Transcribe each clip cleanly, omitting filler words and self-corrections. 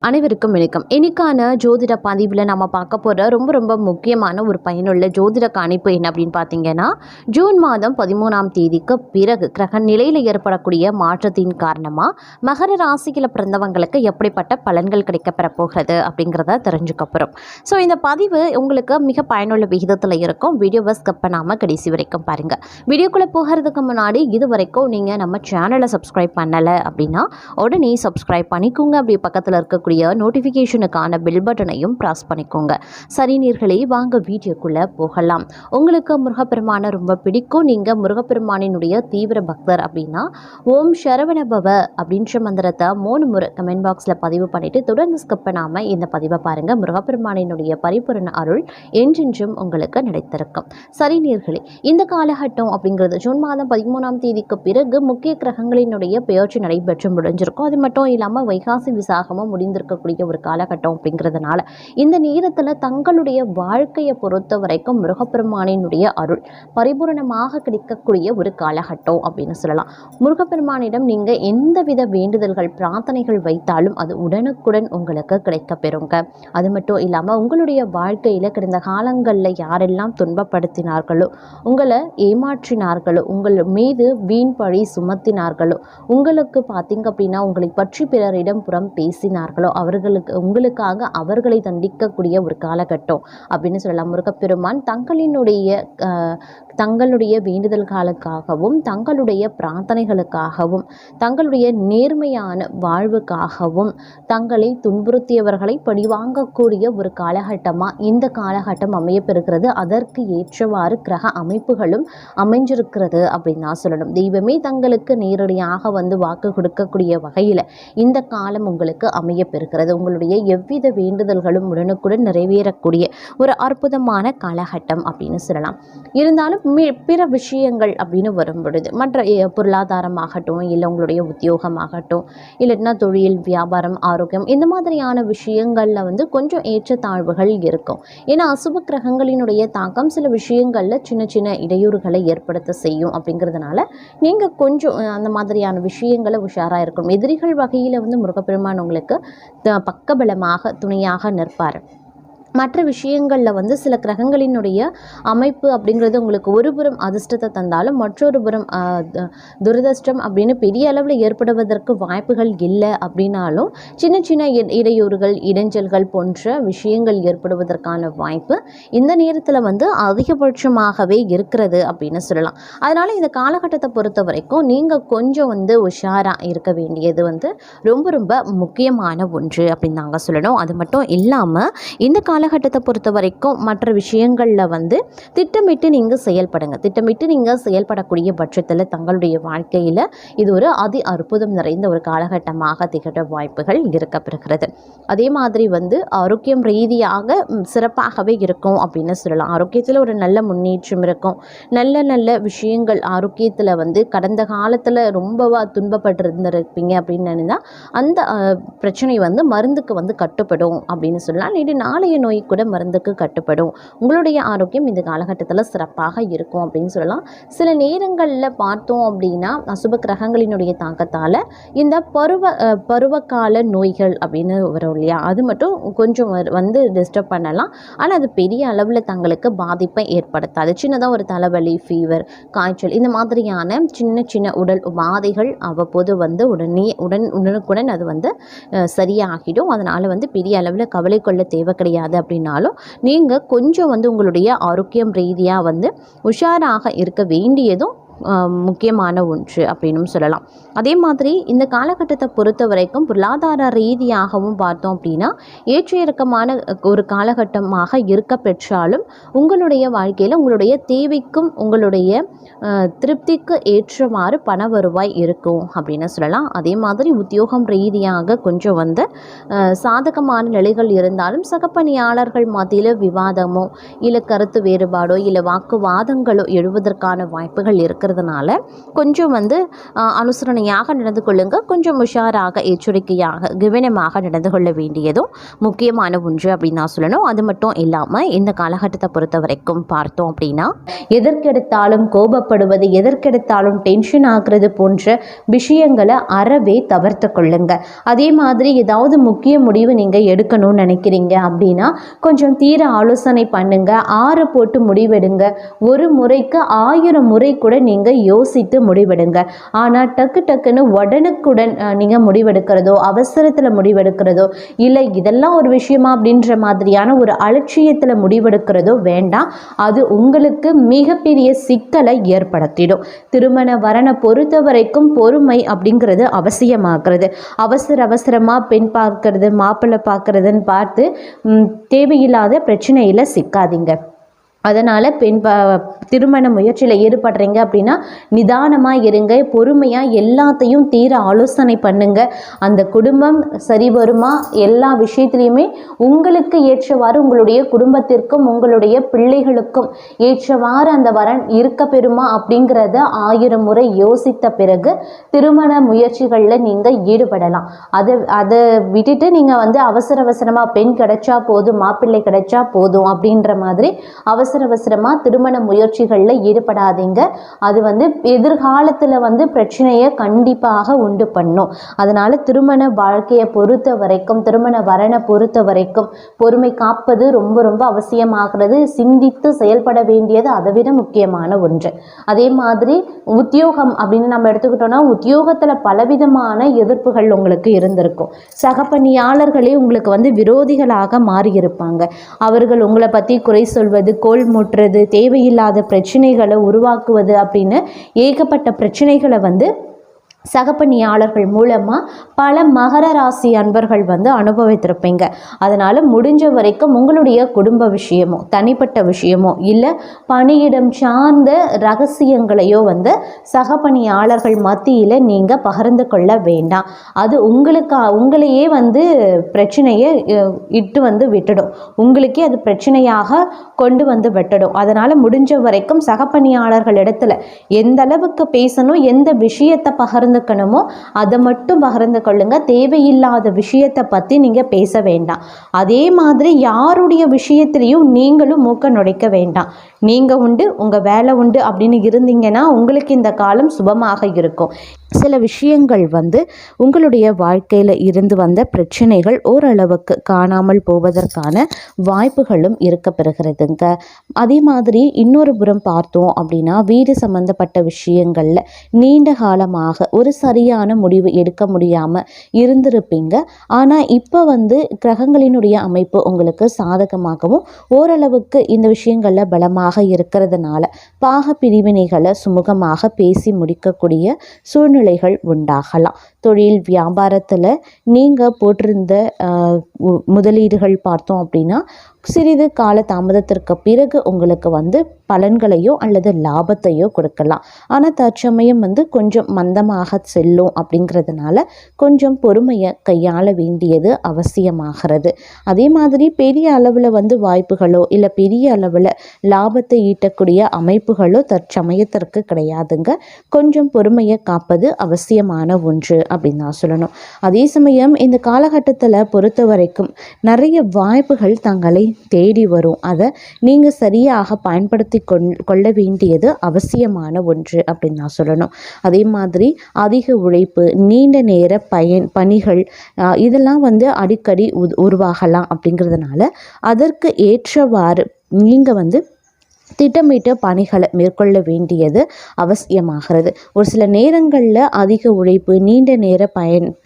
அனைவருக்கும் வணக்கம். இன்னைக்கான ஜோதிட பதிவில் நம்ம பார்க்க போகிற ரொம்ப முக்கியமான ஒரு பயனுள்ள ஜோதிட கணிப்பு என்ன அப்படின்னு பார்த்தீங்கன்னா, ஜூன் மாதம் 13ஆம் தேதிக்கு பிறகு கிரக நிலையில் ஏற்படக்கூடிய மாற்றத்தின் காரணமாக மகர ராசியில் பிறந்தவங்களுக்கு எப்படிப்பட்ட பலன்கள் கிடைக்கப்பெற போகிறது அப்படிங்கிறத தெரிஞ்சுக்க போகிறோம். ஸோ இந்த பதிவு உங்களுக்கு மிக பயனுள்ள விகிதத்தில் இருக்கும். வீடியோவை ஸ்கிப் பண்ணாமல் கடைசி வரைக்கும் பாருங்கள். வீடியோக்குள்ளே போகிறதுக்கு முன்னாடி இது வரைக்கும் நீங்கள் நம்ம சேனலை சப்ஸ்கிரைப் பண்ணலை அப்படின்னா உடனே சப்ஸ்கிரைப் பண்ணிக்கோங்க. அப்படி பக்கத்தில் இருக்கக்கூடிய நோட்டிஃபிகேஷனுக்கான பெல் பட்டனையும் ப்ரெஸ் பண்ணிக்கோங்க. சரி நேயர்களே, வாங்க வீடியோக்குள்ளே போகலாம். உங்களுக்கு முருகப்பெருமானை ரொம்ப பிடிக்கும், நீங்கள் முருகப்பெருமானினுடைய தீவிர பக்தர் அப்படின்னா ஓம் சரவண பவ அப்படின்ற மந்திரத்தை 3 முறை கமெண்ட் பாக்ஸில் பதிவு பண்ணிவிட்டு தொடர்ந்து ஸ்கிப் பண்ணாமல் இந்த பதிவை பாருங்கள். முருகப்பெருமானினுடைய பரிபூரண அருள் என்றென்றும் உங்களுக்கு கிடைத்திருக்கும். சரி நேயர்களே, இந்த காலகட்டம் அப்படிங்கிறது ஜூன் மாதம் 13ஆம் தேதிக்கு பிறகு முக்கிய கிரகங்களினுடைய பெயர்ச்சி நடைபெற்று முடிஞ்சிருக்கும். அது மட்டும் இல்லாமல் வைகாசி விசாகமும் முடிந்திருக்கக்கூடிய ஒரு காலகட்டம் அப்படிங்கிறதுனால இந்த நேரத்தில் தங்களுடைய வாழ்க்கையை பொறுத்த வரைக்கும் முருகப்பெருமானினுடைய அருள் பரிபூரணமாக கிடைக்கக்கூடிய ஒரு காலகட்டம் அப்படின்னு சொல்லலாம். முருகப்பெருமானிடம் நீங்கள் எந்தவித வேண்டுதல்கள் பிரார்த்தனைகள் வைத்தாலும் அது உடனுக்குடன் உங்களுக்கு கிடைக்க பெறுங்க. அது மட்டும் இல்லாமல் உங்களுடைய வாழ்க்கையில் கடந்த காலங்களில் யாரெல்லாம் துன்பப்படுத்தினார்களோ, உங்களை ஏமாற்றினார்களோ, உங்கள் மீது வீண் பழி சுமத்தினார்களோ, உங்களுக்கு பார்த்தீங்க அப்படின்னா உங்களை பற்றி பிறரிடம் புறம் பேசினார்களோ உங்களுக்காக அவர்களை தண்டிக்கக்கூடிய ஒரு காலகட்டம் அப்படின்னு சொல்லலாம். முருகப்பெருமான் தங்களுடைய வேண்டுதல்களுக்காகவும் தங்களுடைய பிரார்த்தனைகளுக்காகவும் தங்களுடைய நேர்மையான வாழ்வுக்காகவும் தங்களை துன்புறுத்தியவர்களை பழிவாங்கக்கூடிய ஒரு காலகட்டமாக இந்த காலகட்டம் அமையப்பெறுகிறது. அதற்கு ஏற்றவாறு கிரக அமைப்புகளும் அமைஞ்சிருக்கிறது அப்படின்னு தான் சொல்லணும். தெய்வமே தங்களுக்கு நேரடியாக வந்து வாக்கு கொடுக்கக்கூடிய வகையில் இந்த காலம் உங்களுக்கு அமையப்பெறுகிறது. உங்களுடைய எவ்வித வேண்டுதல்களும் உடனுக்குடன் நிறைவேறக்கூடிய ஒரு அற்புதமான காலகட்டம் அப்படின்னு சொல்லலாம். இருந்தாலும் பிற விஷயங்கள் அப்படின்னு வரும் பொழுது மற்ற பொருளாதாரமாகட்டும், இல்லை உங்களுடைய உத்தியோகமாகட்டும், இல்லைன்னா தொழில், வியாபாரம், ஆரோக்கியம், இந்த மாதிரியான விஷயங்களில் வந்து கொஞ்சம் ஏற்றத்தாழ்வுகள் இருக்கும். ஏன்னா அசுப கிரகங்களினுடைய தாக்கம் சில விஷயங்களில் சின்ன இடையூறுகளை ஏற்படுத்த செய்யும். அப்படிங்கிறதுனால நீங்கள் கொஞ்சம் அந்த மாதிரியான விஷயங்களை உஷாராக இருக்கணும். எதிரிகள் வகையில் வந்து முருகப்பெருமான் உங்களுக்கு பக்கபலமாக துணையாக நிற்பார். மற்ற விஷயங்களில் வந்து சில கிரகங்களினுடைய அமைப்பு அப்படிங்கிறது உங்களுக்கு ஒரு புறம் அதிர்ஷ்டத்தை தந்தாலும் மற்றொரு புறம் துரதிர்ஷ்டம் அப்படின்னு பெரிய அளவில் ஏற்படுவதற்கு வாய்ப்புகள் இல்லை. அப்படின்னாலும் சின்ன இடையூறுகள், இடைஞ்சல்கள் போன்ற விஷயங்கள் ஏற்படுவதற்கான வாய்ப்பு இந்த நேரத்தில் வந்து அதிகபட்சமாகவே இருக்கிறது அப்படின்னு சொல்லலாம். அதனால் இந்த காலகட்டத்தை பொறுத்த வரைக்கும் நீங்கள் கொஞ்சம் வந்து உஷாராக இருக்க வேண்டியது வந்து ரொம்ப முக்கியமான ஒன்று அப்படின்னு நாங்கள் சொல்லணும். அது மட்டும் இல்லாமல் இந்த காலகட்டத்தை பொறுத்த வரைக்கும் மற்ற விஷயங்களில் வந்து திட்டமிட்டு நீங்கள் செயல்படுங்க. திட்டமிட்டு நீங்கள் செயல்படக்கூடிய பட்சத்தில் தங்களுடைய வாழ்க்கையில் இது ஒரு அற்புதம் நிறைந்த ஒரு காலகட்டமாக திகழ வாய்ப்புகள் இருக்கப்பெறுகிறது. அதே மாதிரி வந்து ஆரோக்கியம் ரீதியாக சிறப்பாகவே இருக்கும் அப்படின்னு சொல்லலாம். ஆரோக்கியத்தில் ஒரு நல்ல முன்னேற்றம் இருக்கும். நல்ல விஷயங்கள் ஆரோக்கியத்தில் வந்து கடந்த காலத்தில் ரொம்ப துன்பப்பட்டிருந்திருப்பீங்க அப்படின்னு நினைந்தா அந்த பிரச்சனை வந்து மருந்துக்கு வந்து கட்டுப்படும் அப்படின்னு சொல்லலாம். நாளைய நோய் கூட மருந்துக்கு கட்டுப்படும். உங்களுடைய ஆரோக்கியம் இந்த காலகட்டத்தில் சிறப்பாக இருக்கும் அப்படின்னு சொல்லலாம். சில நேரங்களில் பார்த்தோம் அப்படின்னா அசுப கிரகங்களினுடைய தாக்கத்தால் இந்த பருவகால நோய்கள் அப்படின்னு வரும் இல்லையா, அது மட்டும் கொஞ்சம் வந்து டிஸ்டர்ப் பண்ணலாம். ஆனால் அது பெரிய அளவில் தங்களுக்கு பாதிப்பை ஏற்படுத்தாது. சின்னதாக ஒரு தலைவலி, ஃபீவர், காய்ச்சல், இந்த மாதிரியான சின்ன உடல் உபாதைகள் அவ்வப்போது வந்து உடனுக்குடன் அது வந்து சரியாகிடும். அதனால் வந்து பெரிய அளவில் கவலை கொள்ள தேவை கிடையாது. அப்படின்னாலும் நீங்கள் கொஞ்சம் வந்து உங்களுடைய ஆரோக்கியம் ரீதியாக வந்து உஷாராக இருக்க வேண்டியதும் முக்கியமான ஒன்று அப்படின்னு சொல்லலாம். அதே மாதிரி இந்த காலகட்டத்தை பொறுத்த வரைக்கும் பொருளாதார ரீதியாகவும் பார்த்தோம் அப்படின்னா ஏற்ற இறக்கமான ஒரு காலகட்டமாக இருக்க பெற்றாலும் உங்களுடைய வாழ்க்கையில் உங்களுடைய தேவைக்கும் உங்களுடைய திருப்திக்கு ஏற்றமாறு பண வருவாய் இருக்கும் அப்படின்னு சொல்லலாம். அதே மாதிரி உத்தியோகம் ரீதியாக கொஞ்சம் வந்து சாதகமான நிலைகள் இருந்தாலும் சக பணியாளர்கள் மத்தியில் விவாதமோ இல்லை கருத்து வேறுபாடோ இல்லை வாக்குவாதங்களோ எழுவதற்கான வாய்ப்புகள் இருக்கிறது. இருக்கிறதுனால கொஞ்சம் வந்து அனுசரணையாக நடந்து கொள்ளுங்க. கொஞ்சம் உஷாராக, எச்சரிக்கையாக, கவனமாக நடந்து கொள்ள வேண்டியதும் முக்கியமான ஒன்று அப்படின்னு நான் சொல்லணும். அது மட்டும் இல்லாமல் இந்த காலகட்டத்தை பொறுத்த வரைக்கும் பார்த்தோம் அப்படின்னா, எதற்கெடுத்தாலும் கோபப்படுவது, எதற்கெடுத்தாலும் டென்ஷன் ஆகிறது போன்ற விஷயங்களை அறவே தவிர்த்து கொள்ளுங்க. அதே மாதிரி ஏதாவது முக்கிய முடிவு நீங்கள் எடுக்கணும்னு நினைக்கிறீங்க அப்படின்னா கொஞ்சம் தீர ஆலோசனை பண்ணுங்க. 6 போட்டு முடிவெடுங்க. ஒரு முறைக்கு 1000 முறை கூட நீங்கள் யோசித்து முடிவெடுங்க. ஆனால் டக்குன்னு உடனுக்குடன் நீங்கள் முடிவெடுக்கிறதோ, அவசரத்தில் முடிவெடுக்கிறதோ, இல்லை இதெல்லாம் ஒரு விஷயமா அப்படின்ற மாதிரியான ஒரு அலட்சியத்தில் முடிவெடுக்கிறதோ வேண்டாம். அது உங்களுக்கு மிகப்பெரிய சிக்கலை ஏற்படுத்திடும். திருமண வரனை பொறுத்த வரைக்கும் பொறுமை அப்படிங்கிறது அவசியமாகிறது. அவசரமாக பெண் பார்க்கறது, மாப்பிள்ளை பார்க்கறதுன்னு பார்த்து தேவையில்லாத பிரச்சனையில் சிக்காதீங்க. அதனால் திருமண முயற்சியில் ஈடுபடுறீங்க அப்படின்னா நிதானமாக இருங்க, பொறுமையாக எல்லாத்தையும் தீர ஆலோசனை பண்ணுங்க. அந்த குடும்பம் சரி வருமா, எல்லா விஷயத்துலையுமே உங்களுக்கு ஏற்றவாறு, உங்களுடைய குடும்பத்திற்கும் உங்களுடைய பிள்ளைகளுக்கும் ஏற்றவாறு அந்த வரன் இருக்க பெறுமா அப்படிங்கிறத 1000 முறை யோசித்த பிறகு திருமண முயற்சிகளில் நீங்கள் ஈடுபடலாம். அதை விட்டுட்டு நீங்கள் வந்து அவசரமாக பெண் கிடைச்சா போதும், மாப்பிள்ளை கிடைச்சா போதும் அப்படின்ற மாதிரி அவசரமாக திருமண முயற்சிகளில் ஈடுபடாதீங்க. அது வந்து எதிர்காலத்தில் வந்து பிரச்சனையை கண்டிப்பாக உண்டு பண்ணும். அதனால் திருமண வாழ்க்கையை பொறுத்த வரைக்கும், திருமண வரனை பொறுத்த வரைக்கும் பொறுமை காப்பது ரொம்ப ரொம்ப அவசியமாகிறது. சிந்தித்து செயல்பட வேண்டியது அதை விட முக்கியமான ஒன்று. அதே மாதிரி உத்தியோகம் அப்படின்னு நம்ம எடுத்துக்கிட்டோம்னா, உத்தியோகத்தில் பலவிதமான எதிர்ப்புகள் உங்களுக்கு இருந்திருக்கும். சக பணியாளர்களே உங்களுக்கு வந்து விரோதிகளாக மாறியிருப்பாங்க. அவர்கள் உங்களை பற்றி குறை சொல்வது, கோல் முற்றுறது, தேவையில்லாத பிரச்சனைகளை உருவாக்குவது அப்படின்னு ஏகப்பட்ட பிரச்சனைகளை வந்து சகப்பணியாளர்கள் மூலமாக பல மகர ராசி அன்பர்கள் வந்து அனுபவித்திருப்பீங்க. அதனால் முடிஞ்ச வரைக்கும் உங்களுடைய குடும்ப விஷயமோ, தனிப்பட்ட விஷயமோ, இல்லை பணியிடம் சார்ந்த ரகசியங்களையோ வந்து சகப்பணியாளர்கள் மத்தியில் நீங்கள் பகிர்ந்து கொள்ள வேண்டாம். அது உங்களையே வந்து பிரச்சனையை இட்டு வந்து விட்டுடும். உங்களுக்கே அது பிரச்சனையாக கொண்டு வந்து விட்டுடும். அதனால் முடிஞ்ச வரைக்கும் சகப்பணியாளர்கள் இடத்துல எந்த அளவுக்கு பேசணும், எந்த விஷயத்தை பகிர்ந்துக்கணுமோ அதை மட்டும் பகிர்ந்து கொள்ளுங்க. தேவையில்லாத விஷயத்தை பற்றி நீங்கள் பேச வேண்டாம். அதே மாதிரி யாருடைய விஷயத்திலையும் நீங்களும் மூக்க நுழைக்க வேண்டாம். நீங்கள் உண்டு, உங்கள் வேலை உண்டு அப்படின்னு இருந்தீங்கன்னா உங்களுக்கு இந்த காலம் சுபமாக இருக்கும். சில விஷயங்கள் வந்து உங்களுடைய வாழ்க்கையில் இருந்து வந்த பிரச்சனைகள் ஓரளவுக்கு காணாமல் போவதற்கான வாய்ப்புகளும் இருக்க பெறுகிறதுங்க. அதே மாதிரி இன்னொரு புறம் பார்த்தோம் அப்படின்னா, வீடு சம்பந்தப்பட்ட விஷயங்களில் நீண்ட காலமாக ஒரு சரியான முடிவு எடுக்க முடியாமல் இருந்திருப்பீங்க. ஆனால் இப்போ வந்து கிரகங்களினுடைய அமைப்பு உங்களுக்கு சாதகமாகவும் ஓரளவுக்கு இந்த விஷயங்களில் பலமாக இருக்கிறதுனால பாக பிரிவினைகளை சுமூகமாக பேசி முடிக்கக்கூடிய சூழ்நிலைகள் உண்டாகலாம். தொழில் வியாபாரத்தில் நீங்கள் போட்டிருந்த முதலீடுகள் பார்த்தோம் அப்படின்னா சிறிது கால தாமதத்திற்கு பிறகு உங்களுக்கு வந்து பலன்களையோ அல்லது லாபத்தையோ கொடுக்கலாம். ஆனால் தற்சமயம் வந்து கொஞ்சம் மந்தமாக செல்லும். அப்படிங்கிறதுனால கொஞ்சம் பொறுமையை கையாள வேண்டியது அவசியமாகிறது. அதே மாதிரி பெரிய அளவில் வந்து வாய்ப்புகளோ இல்லை பெரிய அளவில் லாபத்தை ஈட்டக்கூடிய அமைப்புகளோ தற்சமயத்திற்கு கிடையாதுங்க. கொஞ்சம் பொறுமையை காப்பது அவசியமான ஒன்று அப்படின்னு நான் சொல்லணும். அதே சமயம் இந்த காலகட்டத்தில் பொறுத்த வரைக்கும் நிறைய வாய்ப்புகள் தங்களை தேடி வரும். அதை நீங்கள் சரியாக பயன்படுத்தி கொள்ள வேண்டியது அவசியமான ஒன்று அப்படின்னு நான் சொல்லணும். அதே மாதிரி அதிக உழைப்பு, நீண்ட நேர பணிகள் இதெல்லாம் வந்து அடிக்கடி உருவாகலாம். அப்படிங்கிறதுனால அதற்கு ஏற்றவாறு நீங்கள் வந்து திட்டமிட்ட பணிகளை மேற்கொள்ள வேண்டியது அவசியமாகிறது. ஒரு சில நேரங்களில் அதிக உழைப்பு, நீண்ட நேர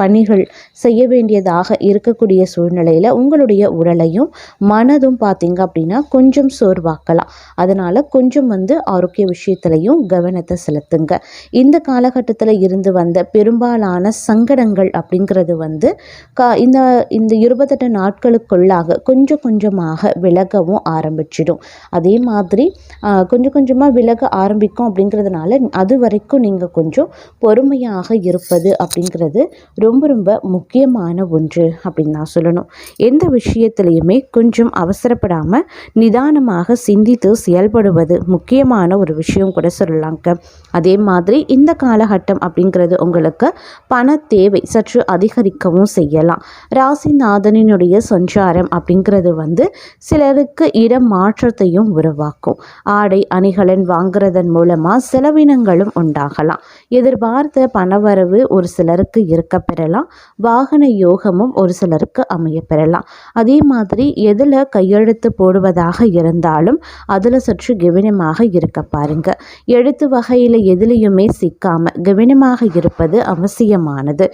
பணிகள் செய்ய வேண்டியதாக இருக்கக்கூடிய சூழ்நிலையில் உங்களுடைய உடலையும் மனதும் பார்த்தீங்க அப்படின்னா கொஞ்சம் சோர்வாக்கலாம். அதனால் கொஞ்சம் வந்து ஆரோக்கிய விஷயத்திலையும் கவனத்தை செலுத்துங்க. இந்த காலகட்டத்தில் இருந்து வந்த பெரும்பாலான சங்கடங்கள் அப்படிங்கிறது வந்து இந்த 28 நாட்களுக்குள்ளாக கொஞ்சமாக விலகவும் ஆரம்பிச்சிடும். அதே மாதிரி கொஞ்சம் கொஞ்சமாக விலக ஆரம்பிக்கும் அப்படிங்கிறதுனால அது வரைக்கும் நீங்கள் கொஞ்சம் பொறுமையாக இருப்பது அப்படிங்கிறது ரொம்ப ரொம்ப முக்கியமான ஒன்று அப்படின்னு நான் சொல்லணும். எந்த விஷயத்துலையுமே கொஞ்சம் அவசரப்படாமல் நிதானமாக சிந்தித்து செயல்படுவது முக்கியமான ஒரு விஷயம் கூட சொல்லலாங்க. அதே மாதிரி இந்த காலகட்டம் அப்படிங்கிறது உங்களுக்கு பண தேவை சற்று அதிகரிக்கவும் செய்யலாம். ராசிநாதனினுடைய சஞ்சாரம் அப்படிங்கிறது சிலருக்கு இடம் மாற்றத்தையும் உருவாக்கும். ஆடை அணிகலன் வாங்குறதன் மூலமாக செலவினங்களும் உண்டாகலாம். எதிர்பார்த்த பணவரவு ஒரு சிலருக்கு இருக்க பெறலாம். வாகன யோகமும் ஒரு சிலருக்கு அமைய பெறலாம். அதே மாதிரி எதில் கையெழுத்து போடுவதாக இருந்தாலும் அதில் சற்று கவனமாக இருக்க பாருங்க. எழுத்து வகையில் எதிலையுமே சிக்காம கவனமாக இருப்பது அவசியமானது.